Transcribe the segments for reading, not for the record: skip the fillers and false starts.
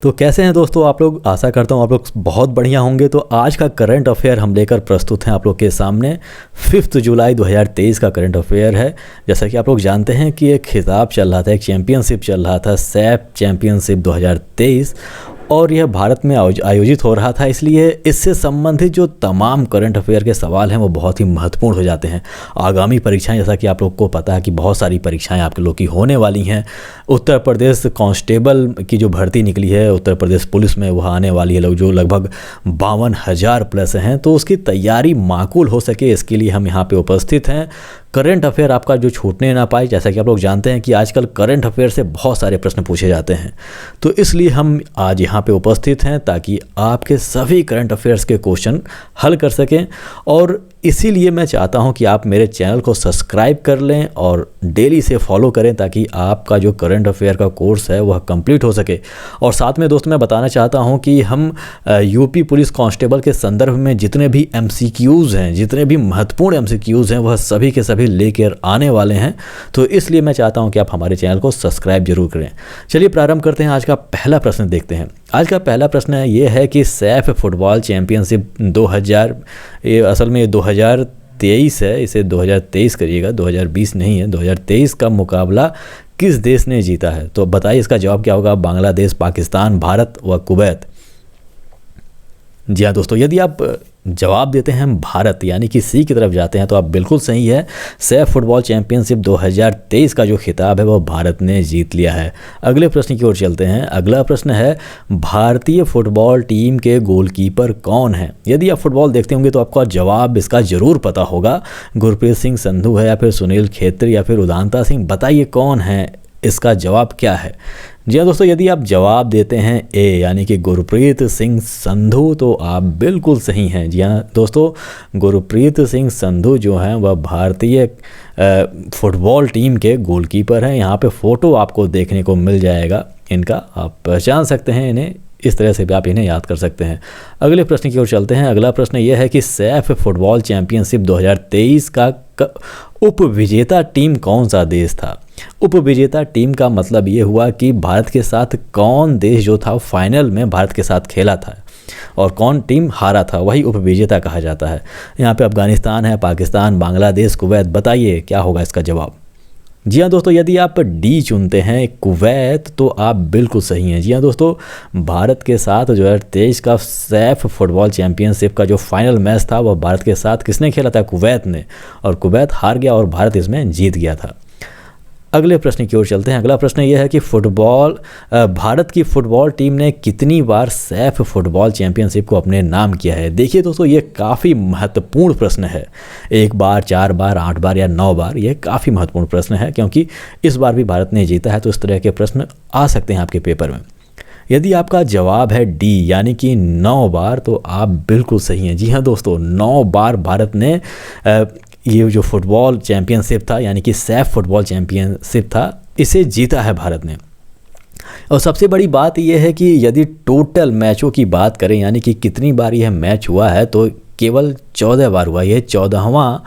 तो कैसे हैं दोस्तों आप लोग। आशा करता हूँ आप लोग बहुत बढ़िया होंगे। तो आज का करंट अफेयर हम लेकर प्रस्तुत हैं आप लोग के सामने। 5 जुलाई 2023 का करंट अफेयर है। जैसा कि आप लोग जानते हैं कि एक खिताब चल रहा था, एक चैंपियनशिप चल रहा था, सैफ चैंपियनशिप 2023, और यह भारत में आयोजित हो रहा था। इसलिए इससे संबंधित जो तमाम करंट अफेयर के सवाल हैं वो बहुत ही महत्वपूर्ण हो जाते हैं। आगामी परीक्षाएं, जैसा कि आप लोग को पता है कि बहुत सारी परीक्षाएं आपके लोग की होने वाली हैं। उत्तर प्रदेश कांस्टेबल की जो भर्ती निकली है उत्तर प्रदेश पुलिस में, वह आने वाली है लोग, जो लगभग 52,000 प्लस हैं। तो उसकी तैयारी माकूल हो सके, इसके लिए हम यहाँ पे उपस्थित हैं। करंट अफेयर आपका जो छूटने ना पाए। जैसा कि आप लोग जानते हैं कि आजकल करंट अफेयर से बहुत सारे प्रश्न पूछे जाते हैं, तो इसलिए हम आज यहाँ पे उपस्थित हैं ताकि आपके सभी करंट अफेयर्स के क्वेश्चन हल कर सकें। और इसीलिए मैं चाहता हूं कि आप मेरे चैनल को सब्सक्राइब कर लें और डेली से फॉलो करें ताकि आपका जो करंट अफेयर का कोर्स है वह कंप्लीट हो सके। और साथ में दोस्तों मैं बताना चाहता हूं कि हम यूपी पुलिस कांस्टेबल के संदर्भ में जितने भी एमसीक्यूज़ हैं, जितने भी महत्वपूर्ण एमसीक्यूज़ हैं, वह सभी के सभी लेकर आने वाले हैं। तो इसलिए मैं चाहता हूँ कि आप हमारे चैनल को सब्सक्राइब जरूर करें। चलिए प्रारंभ करते हैं। आज का पहला प्रश्न देखते हैं। आज का पहला प्रश्न ये है कि सैफ फुटबॉल चैंपियनशिप 2000, ये असल में 2023 है, इसे 2023 करिएगा, 2020 नहीं है, 2023 का मुकाबला किस देश ने जीता है? तो बताइए इसका जवाब क्या होगा। बांग्लादेश, पाकिस्तान, भारत व कुवैत। जी हाँ दोस्तों, यदि आप जवाब देते हैं भारत यानी कि सी की तरफ जाते हैं तो आप बिल्कुल सही है। सैफ फुटबॉल चैंपियनशिप 2023 का जो खिताब है वो भारत ने जीत लिया है। अगले प्रश्न की ओर चलते हैं। अगला प्रश्न है, भारतीय फुटबॉल टीम के गोलकीपर कौन हैं? यदि आप फुटबॉल देखते होंगे तो आपका जवाब इसका ज़रूर पता होगा। गुरप्रीत सिंह संधू है या फिर सुनील छेत्री या फिर उदांता सिंह। बताइए कौन है, इसका जवाब क्या है? जी हाँ दोस्तों, यदि आप जवाब देते हैं ए यानी कि गुरप्रीत सिंह संधू तो आप बिल्कुल सही हैं। जी हाँ दोस्तों, गुरप्रीत सिंह संधू जो हैं वह भारतीय फुटबॉल टीम के गोलकीपर हैं। यहाँ पे फ़ोटो आपको देखने को मिल जाएगा इनका, आप पहचान सकते हैं इन्हें, इस तरह से भी आप इन्हें याद कर सकते हैं। अगले प्रश्न की ओर चलते हैं। अगला प्रश्न यह है कि सैफ फुटबॉल चैंपियनशिप 2023 का उपविजेता टीम कौन सा देश था? उपविजेता टीम का मतलब ये हुआ कि भारत के साथ कौन देश जो था फाइनल में भारत के साथ खेला था और कौन टीम हारा था, वही उपविजेता कहा जाता है। यहाँ पे अफगानिस्तान है, पाकिस्तान, बांग्लादेश, कुवैत। बताइए क्या होगा इसका जवाब? जी हाँ दोस्तों, यदि आप डी चुनते हैं कुवैत तो आप बिल्कुल सही हैं। जी हाँ दोस्तों, भारत के साथ 2023 का सैफ फुटबॉल चैंपियनशिप का जो फाइनल मैच था वह भारत के साथ किसने खेला था? कुवैत ने, और कुवैत हार गया और भारत इसमें जीत गया था। अगले प्रश्न की ओर चलते हैं। अगला प्रश्न यह है कि भारत की फुटबॉल टीम ने कितनी बार सैफ फुटबॉल चैंपियनशिप को अपने नाम किया है? देखिए दोस्तों, ये काफ़ी महत्वपूर्ण प्रश्न है। 1 बार, 4 बार, 8 बार या 9 बार? यह काफ़ी महत्वपूर्ण प्रश्न है क्योंकि इस बार भी भारत ने जीता है, तो इस तरह के प्रश्न आ सकते हैं आपके पेपर में। यदि आपका जवाब है डी यानी कि 9 बार तो आप बिल्कुल सही हैं। जी हाँ दोस्तों, 9 बार भारत ने ये जो फुटबॉल चैंपियनशिप था यानी कि सैफ फुटबॉल चैंपियनशिप था, इसे जीता है भारत ने। और सबसे बड़ी बात यह है कि यदि टोटल मैचों की बात करें यानी कि कितनी बार यह मैच हुआ है तो केवल 14 बार हुआ। यह 14वां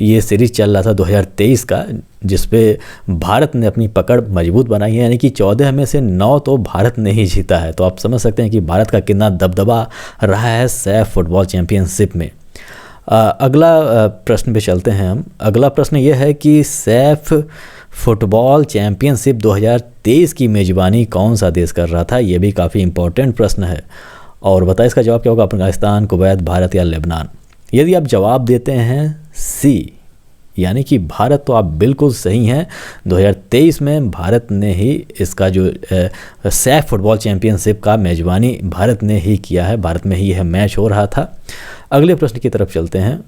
ये सीरीज़ चल रहा था 2023 का, जिस पे भारत ने अपनी पकड़ मजबूत बनाई है, यानी कि 14 में से 9 तो भारत ने ही जीता है। तो आप समझ सकते हैं कि भारत का कितना दबदबा रहा है सैफ फुटबॉल चैंपियनशिप में। अगला प्रश्न पे चलते हैं हम। अगला प्रश्न यह है कि सैफ फुटबॉल चैंपियनशिप 2023 की मेज़बानी कौन सा देश कर रहा था? ये भी काफ़ी इंपॉर्टेंट प्रश्न है। और बताइए इसका जवाब क्या होगा? अफगानिस्तान, कुवैत, भारत या लेबनान? यदि आप जवाब देते हैं सी यानी कि भारत तो आप बिल्कुल सही हैं। 2023 में भारत ने ही इसका जो सैफ फुटबॉल चैंपियनशिप का मेज़बानी भारत ने ही किया है, भारत में ही यह मैच हो रहा था। अगले प्रश्न की तरफ चलते हैं।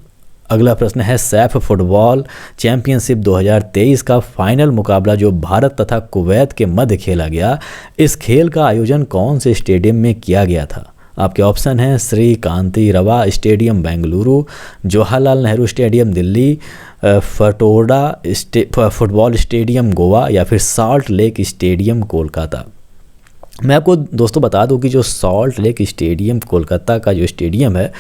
अगला प्रश्न है, सैफ फुटबॉल चैंपियनशिप 2023 का फाइनल मुकाबला जो भारत तथा कुवैत के मध्य खेला गया, इस खेल का आयोजन कौन से स्टेडियम में किया गया था? आपके ऑप्शन हैं Shri Kanteerava stadium Bengaluru, Jawaharlal Nehru stadium Delhi, Fatorda football stadium Goa या फिर सॉल्ट लेक स्टेडियम कोलकाता। मैं आपको दोस्तों बता दूं कि जो सॉल्ट लेक स्टेडियम कोलकाता का जो स्टेडियम है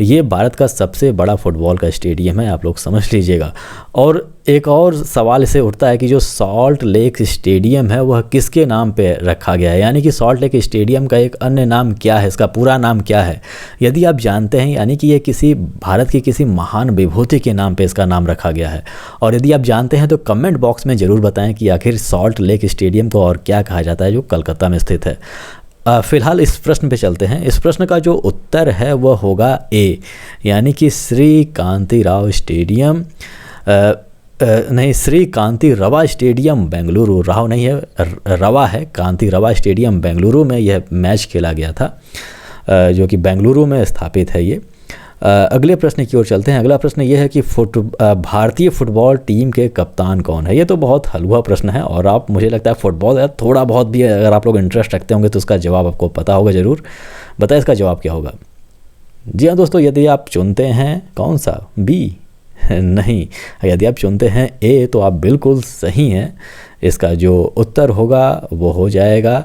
ये भारत का सबसे बड़ा फुटबॉल का स्टेडियम है, आप लोग समझ लीजिएगा। और एक और सवाल इसे उठता है कि जो सॉल्ट लेक स्टेडियम है वह किसके नाम पे रखा गया है, यानी कि सॉल्ट लेक स्टेडियम का एक अन्य नाम क्या है, इसका पूरा नाम क्या है। यदि आप जानते हैं यानी कि ये किसी भारत की किसी महान विभूति के नाम पे इसका नाम रखा गया है। और यदि आप जानते हैं तो कमेंट बॉक्स में ज़रूर बताएं कि आखिर सॉल्ट लेक स्टेडियम को और क्या कहा जाता है जो कलकत्ता में स्थित है। फिलहाल इस प्रश्न पे चलते हैं। इस प्रश्न का जो उत्तर है वह होगा ए, यानी कि श्री कांतिराव स्टेडियम, नहीं, श्री कांति रवा स्टेडियम बेंगलुरु, राव नहीं है, रवा है, कांति रवा स्टेडियम बेंगलुरु में यह मैच खेला गया था, जो कि बेंगलुरु में स्थापित है ये। अगले प्रश्न की ओर चलते हैं। अगला प्रश्न ये है कि भारतीय फुटबॉल टीम के कप्तान कौन है। ये तो बहुत हलवा प्रश्न है और आप, मुझे लगता है फुटबॉल थोड़ा बहुत भी अगर आप लोग इंटरेस्ट रखते होंगे तो उसका जवाब आपको पता होगा ज़रूर। बताएं इसका जवाब क्या होगा। जी हाँ दोस्तों, यदि आप चुनते हैं कौन सा, बी, नहीं, यदि आप चुनते हैं ए तो आप बिल्कुल सही हैं। इसका जो उत्तर होगा वो हो जाएगा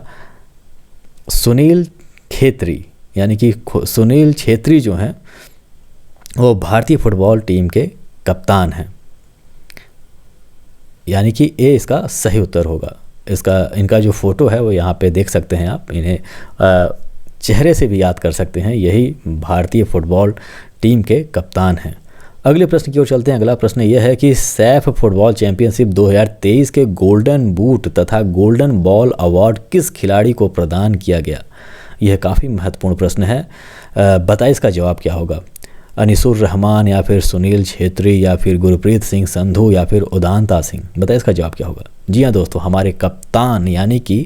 सुनील छेत्री, यानी कि सुनील छेत्री जो हैं वो भारतीय फुटबॉल टीम के कप्तान हैं, यानी कि ए इसका सही उत्तर होगा। इनका जो फ़ोटो है वो यहाँ पे देख सकते हैं आप, इन्हें चेहरे से भी याद कर सकते हैं, यही भारतीय फुटबॉल टीम के कप्तान हैं। अगले प्रश्न की ओर चलते हैं। अगला प्रश्न यह है कि सैफ फुटबॉल चैंपियनशिप 2023 के गोल्डन बूट तथा गोल्डन बॉल अवार्ड किस खिलाड़ी को प्रदान किया गया। यह काफ़ी महत्वपूर्ण प्रश्न है। बताइए इसका जवाब क्या होगा। अनिसुर रहमान या फिर सुनील छेत्री या फिर गुरप्रीत सिंह संधू या फिर उदांता सिंह। बताइए इसका जवाब क्या होगा। जी हाँ दोस्तों, हमारे कप्तान यानी कि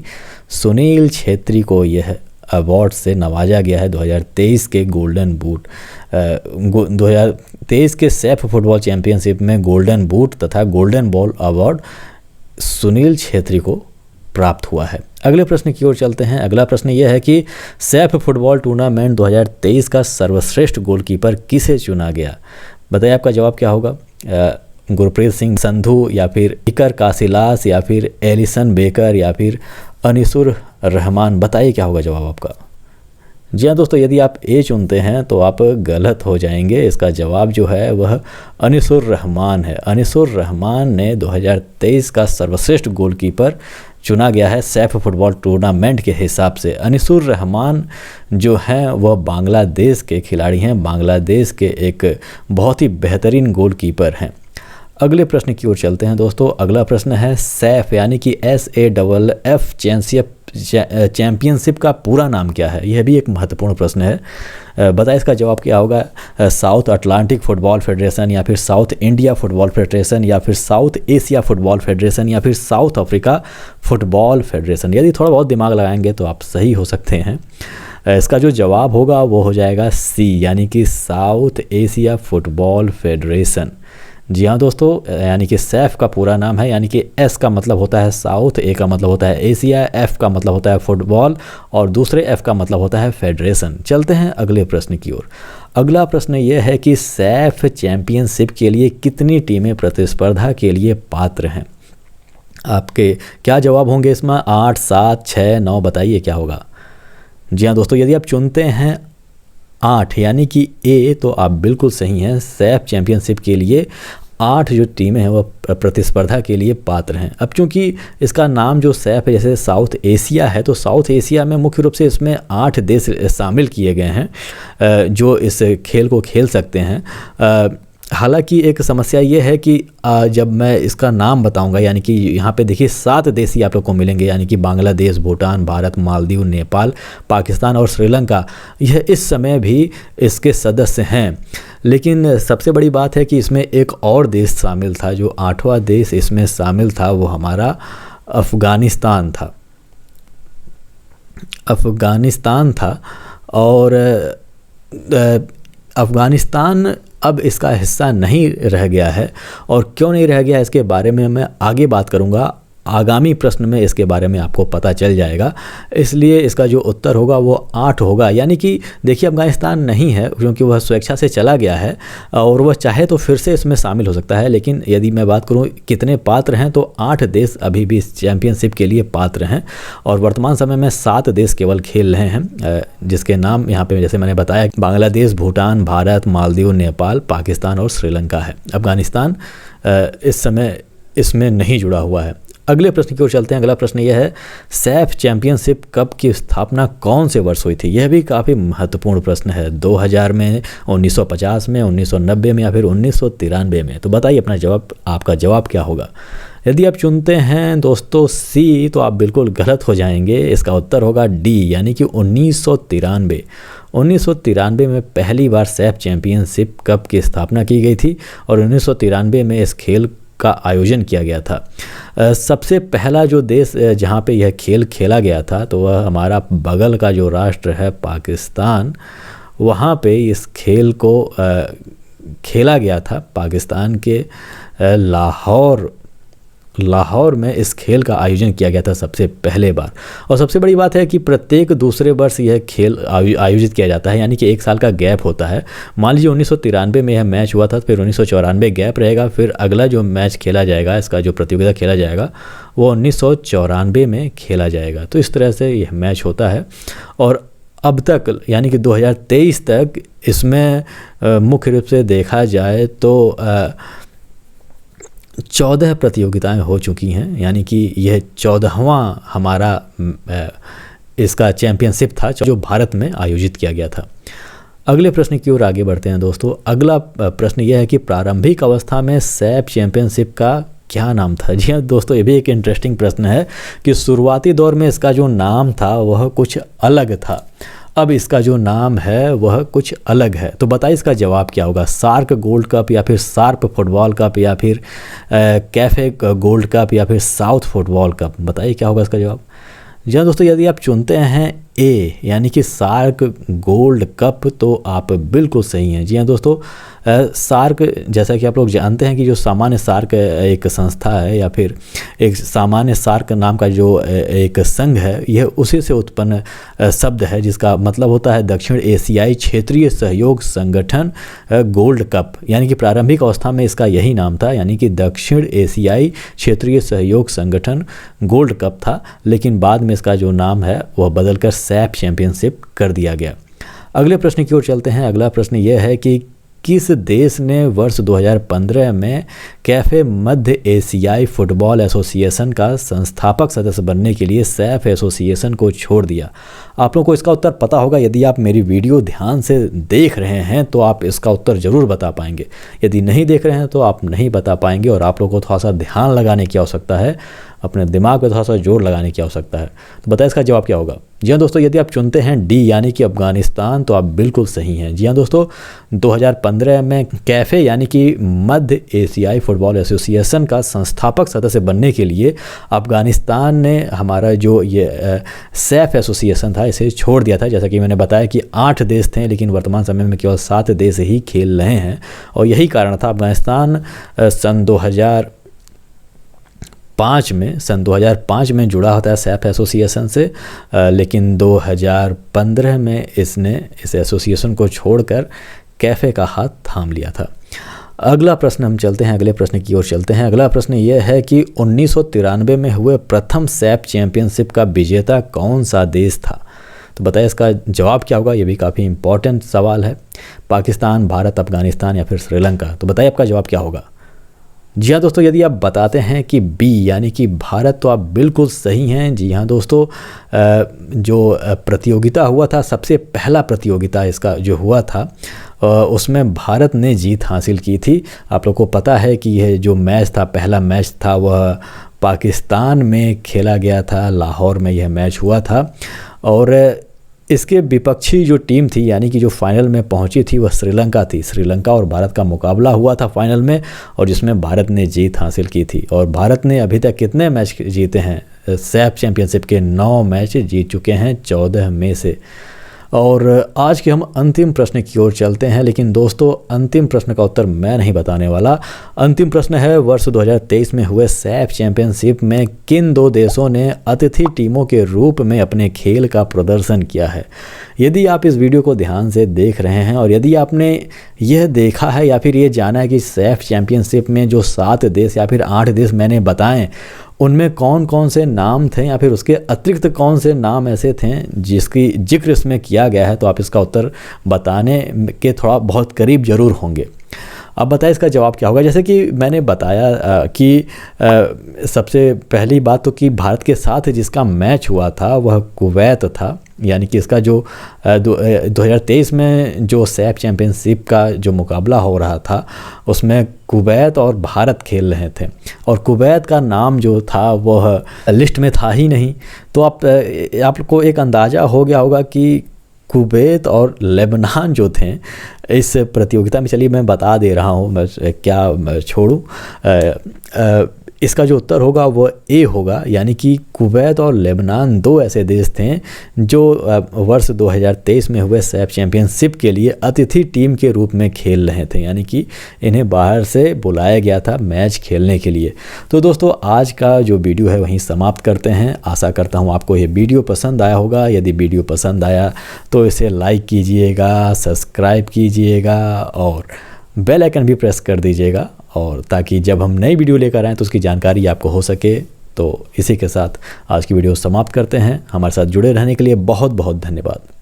सुनील छेत्री को यह अवार्ड से नवाजा गया है। 2023 के गोल्डन बूट 2023 के सैफ फुटबॉल चैंपियनशिप में गोल्डन बूट तथा golden ball award Sunil Chhetri को प्राप्त हुआ है। अगले प्रश्न की ओर चलते हैं। अगला प्रश्न यह है कि सैफ फुटबॉल टूर्नामेंट 2023 का सर्वश्रेष्ठ गोलकीपर किसे चुना गया। बताइए आपका जवाब क्या होगा। गुरप्रीत सिंह संधू या फिर इकर कासिलास या फिर एलिसन बेकर या फिर अनिसुर रहमान। बताइए क्या होगा जवाब आपका। जी हाँ दोस्तों, यदि आप ए चुनते हैं तो आप गलत हो जाएंगे। इसका जवाब जो है वह अनिसुर रहमान है। अनिसुर रहमान ने 2023 का सर्वश्रेष्ठ गोलकीपर चुना गया है सैफ फुटबॉल टूर्नामेंट के हिसाब से। अनिसुर रहमान जो हैं वह बांग्लादेश के खिलाड़ी हैं, बांग्लादेश के एक बहुत ही बेहतरीन गोलकीपर हैं। अगले प्रश्न की ओर चलते हैं दोस्तों। अगला प्रश्न है सैफ यानी कि SAFF चैंपियनशिप का पूरा नाम क्या है। यह भी एक महत्वपूर्ण प्रश्न है। बताइए इसका जवाब क्या होगा। साउथ अटलांटिक फुटबॉल फेडरेशन या फिर साउथ इंडिया फुटबॉल फेडरेशन या फिर साउथ एशिया फुटबॉल फेडरेशन या फिर साउथ अफ्रीका फुटबॉल फेडरेशन। यदि थोड़ा बहुत दिमाग लगाएंगे तो आप सही हो सकते हैं। इसका जो जवाब होगा वो हो जाएगा सी, यानी कि साउथ एशिया फुटबॉल फेडरेशन। जी हाँ दोस्तों, यानी कि सैफ का पूरा नाम है, यानी कि एस का मतलब होता है साउथ, ए का मतलब होता है एशिया, एफ का मतलब होता है फुटबॉल और दूसरे एफ का मतलब होता है फेडरेशन। चलते हैं अगले प्रश्न की ओर। अगला प्रश्न ये है कि सैफ चैंपियनशिप के लिए कितनी टीमें प्रतिस्पर्धा के लिए पात्र हैं। आपके क्या जवाब होंगे इसमें। 8, 7, 6, 9। बताइए क्या होगा। जी हाँ दोस्तों, यदि आप चुनते हैं 8 यानी कि ए तो आप बिल्कुल सही हैं। सैफ चैंपियनशिप के लिए 8 जो टीमें हैं वह प्रतिस्पर्धा के लिए पात्र हैं। अब चूंकि इसका नाम जो सैफ है जैसे साउथ एशिया है तो साउथ एशिया में मुख्य रूप से इसमें 8 देश शामिल किए गए हैं जो इस खेल को खेल सकते हैं। हालांकि एक समस्या ये है कि जब मैं इसका नाम बताऊंगा, यानी कि यहाँ पे देखिए 7 देश ही आप लोग को मिलेंगे, यानी कि बांग्लादेश, भूटान, भारत, मालदीव, नेपाल, पाकिस्तान और श्रीलंका, यह इस समय भी इसके सदस्य हैं। लेकिन सबसे बड़ी बात है कि इसमें एक और देश शामिल था, जो 8वां देश इसमें शामिल था वो हमारा अफ़गानिस्तान था। और अफ़गानिस्तान अब इसका हिस्सा नहीं रह गया है। और क्यों नहीं रह गया इसके बारे में मैं आगे बात करूंगा। आगामी प्रश्न में इसके बारे में आपको पता चल जाएगा। इसलिए इसका जो उत्तर होगा वो 8 होगा। यानी कि देखिए अफ़गानिस्तान नहीं है क्योंकि वह स्वेच्छा से चला गया है और वह चाहे तो फिर से इसमें शामिल हो सकता है। लेकिन यदि मैं बात करूं कितने पात्र हैं तो 8 देश अभी भी इस चैंपियनशिप के लिए पात्र हैं और वर्तमान समय में 7 देश केवल खेल रहे हैं, जिसके नाम यहाँ पे जैसे मैंने बताया बांग्लादेश, भूटान, भारत, मालदीव, नेपाल, पाकिस्तान और श्रीलंका है। अफ़गानिस्तान इस समय इसमें नहीं जुड़ा हुआ है। अगले प्रश्न की ओर चलते हैं। अगला प्रश्न यह है, सैफ चैंपियनशिप कप की स्थापना कौन से वर्ष हुई थी? यह भी काफ़ी महत्वपूर्ण प्रश्न है। 2000 में, 1950 में, 1990 में या फिर 1993 में? तो बताइए अपना जवाब, आपका जवाब क्या होगा? यदि आप चुनते हैं दोस्तों सी, तो आप बिल्कुल गलत हो जाएंगे। इसका उत्तर होगा डी, यानी कि 1993। 1993 में पहली बार सैफ चैंपियनशिप कप की स्थापना की गई थी और 1993 में इस खेल का आयोजन किया गया था। सबसे पहला जो देश जहां पे यह खेल खेला गया था तो वह हमारा बगल का जो राष्ट्र है पाकिस्तान, वहां पे इस खेल को खेला गया था। पाकिस्तान के लाहौर में इस खेल का आयोजन किया गया था सबसे पहले बार। और सबसे बड़ी बात है कि प्रत्येक दूसरे वर्ष यह खेल आयोजित किया जाता है, यानी कि 1 साल का गैप होता है। मान लीजिए 1993 में यह मैच हुआ था, फिर 1994 गैप रहेगा, फिर अगला जो मैच खेला जाएगा, इसका जो प्रतियोगिता खेला जाएगा वो 1994 में खेला जाएगा। तो इस तरह से यह मैच होता है। और अब तक यानी कि 2023 तक इसमें मुख्य रूप से देखा जाए तो 14 प्रतियोगिताएं हो चुकी हैं, यानी कि यह 14वां हमारा इसका चैंपियनशिप था जो भारत में आयोजित किया गया था। अगले प्रश्न की ओर आगे बढ़ते हैं दोस्तों। अगला प्रश्न यह है कि प्रारंभिक अवस्था में सैफ चैंपियनशिप का क्या नाम था? जी हाँ दोस्तों, ये भी एक इंटरेस्टिंग प्रश्न है कि शुरुआती दौर में इसका जो नाम था वह कुछ अलग था, अब इसका जो नाम है वह कुछ अलग है। तो बताइए इसका जवाब क्या होगा? सार्क गोल्ड कप या फिर सार्प फुटबॉल कप या फिर कैफे गोल्ड कप या फिर साउथ फुटबॉल कप? बताइए क्या होगा इसका जवाब? जी हाँ दोस्तों, यदि आप चुनते हैं ए यानी कि सार्क गोल्ड कप तो आप बिल्कुल सही हैं। जी हाँ दोस्तों, सार्क जैसा कि आप लोग जानते हैं कि जो सामान्य सार्क एक संस्था है या फिर एक सामान्य सार्क नाम का जो एक संघ है, यह उसी से उत्पन्न शब्द है जिसका मतलब होता है दक्षिण एशियाई क्षेत्रीय सहयोग संगठन गोल्ड कप। यानी कि प्रारंभिक अवस्था में इसका यही नाम था, यानी कि दक्षिण एशियाई क्षेत्रीय सहयोग संगठन गोल्ड कप था, लेकिन बाद में इसका जो नाम है वह बदलकर सैफ चैंपियनशिप कर दिया गया। अगले प्रश्न की ओर चलते हैं। अगला प्रश्न यह है कि किस देश ने वर्ष 2015 में कैफे मध्य एशियाई फुटबॉल एसोसिएशन का संस्थापक सदस्य बनने के लिए सैफ एसोसिएशन को छोड़ दिया? आप लोगों को इसका उत्तर पता होगा। यदि आप मेरी वीडियो ध्यान से देख रहे हैं तो आप इसका उत्तर ज़रूर बता पाएंगे। यदि नहीं देख रहे हैं तो आप नहीं बता पाएंगे और आप लोगों को थोड़ा सा ध्यान लगाने की आवश्यकता है, अपने दिमाग में थोड़ा सा जोर लगाने की आवश्यकता है। तो बताइए इसका जवाब क्या होगा? जी हाँ दोस्तों, यदि आप चुनते हैं डी यानी कि अफगानिस्तान तो आप बिल्कुल सही हैं। जी हाँ दोस्तों, 2015 में कैफे यानी कि मध्य एशियाई फुटबॉल एसोसिएशन का संस्थापक सदस्य बनने के लिए अफगानिस्तान ने हमारा जो ये सैफ एसोसिएशन था इसे छोड़ दिया था। जैसा कि मैंने बताया कि 8 देश थे, लेकिन वर्तमान समय में केवल 7 देश ही खेल रहे हैं और यही कारण था। अफगानिस्तान सन 2005 में जुड़ा होता है सैफ एसोसिएशन से, लेकिन 2015 में इसने इस एसोसिएशन को छोड़कर कैफे का हाथ थाम लिया था। अगला प्रश्न हम चलते हैं, अगले प्रश्न की ओर चलते हैं। अगला प्रश्न यह है कि 1993 में हुए प्रथम सैफ चैंपियनशिप का विजेता कौन सा देश था? तो बताइए इसका जवाब क्या होगा? ये भी काफ़ी इंपॉर्टेंट सवाल है। पाकिस्तान, भारत, अफगानिस्तान या फिर श्रीलंका? तो बताइए आपका जवाब क्या होगा? जी हाँ दोस्तों, यदि आप बताते हैं कि बी यानी कि भारत तो आप बिल्कुल सही हैं। जी हाँ दोस्तों, जो प्रतियोगिता हुआ था, सबसे पहला प्रतियोगिता इसका जो हुआ था उसमें भारत ने जीत हासिल की थी। आप लोग को पता है कि यह जो मैच था, पहला मैच था, वह पाकिस्तान में खेला गया था, लाहौर में यह मैच हुआ था और इसके विपक्षी जो टीम थी यानी कि जो फाइनल में पहुंची थी वह श्रीलंका थी। श्रीलंका और भारत का मुकाबला हुआ था फाइनल में और जिसमें भारत ने जीत हासिल की थी। और भारत ने अभी तक कितने मैच जीते हैं? सैफ चैंपियनशिप के 9 मैच जीत चुके हैं 14 में से। और आज के हम अंतिम प्रश्न की ओर चलते हैं, लेकिन दोस्तों अंतिम प्रश्न का उत्तर मैं नहीं बताने वाला। अंतिम प्रश्न है, वर्ष 2023 में हुए सैफ चैंपियनशिप में किन 2 देशों ने अतिथि टीमों के रूप में अपने खेल का प्रदर्शन किया है? यदि आप इस वीडियो को ध्यान से देख रहे हैं और यदि आपने यह देखा है या फिर ये जाना है कि सैफ चैंपियनशिप में जो 7 देश या फिर 8 देश मैंने बताएं उनमें कौन कौन से नाम थे या फिर उसके अतिरिक्त कौन से नाम ऐसे थे जिसकी जिक्र इसमें किया गया है, तो आप इसका उत्तर बताने के थोड़ा बहुत करीब ज़रूर होंगे। अब बताएं इसका जवाब क्या होगा। जैसे कि मैंने बताया कि सबसे पहली बात तो कि भारत के साथ जिसका मैच हुआ था वह कुवैत था, यानी कि इसका जो 2023 में जो सैफ चैम्पियनशिप का जो मुकाबला हो रहा था उसमें कुवैत और भारत खेल रहे थे, और कुवैत का नाम जो था वह लिस्ट में था ही नहीं। तो आपको एक अंदाज़ा हो गया होगा कि कुवैत और लेबनान जो थे इस प्रतियोगिता में, चलिए मैं बता दे रहा हूँ, मैं क्या छोड़ूँ, इसका जो उत्तर होगा वो ए होगा, यानी कि कुवैत और लेबनान दो ऐसे देश थे जो वर्ष 2023 में हुए सैफ चैम्पियनशिप के लिए अतिथि टीम के रूप में खेल रहे थे, यानी कि इन्हें बाहर से बुलाया गया था मैच खेलने के लिए। तो दोस्तों आज का जो वीडियो है वहीं समाप्त करते हैं। आशा करता हूँ आपको ये वीडियो पसंद आया होगा। यदि वीडियो पसंद आया तो इसे लाइक कीजिएगा, सब्सक्राइब कीजिएगा और बेल आइकन भी प्रेस कर दीजिएगा, और ताकि जब हम नई वीडियो लेकर आएँ तो उसकी जानकारी आपको हो सके। तो इसी के साथ आज की वीडियो समाप्त करते हैं। हमारे साथ जुड़े रहने के लिए बहुत बहुत धन्यवाद।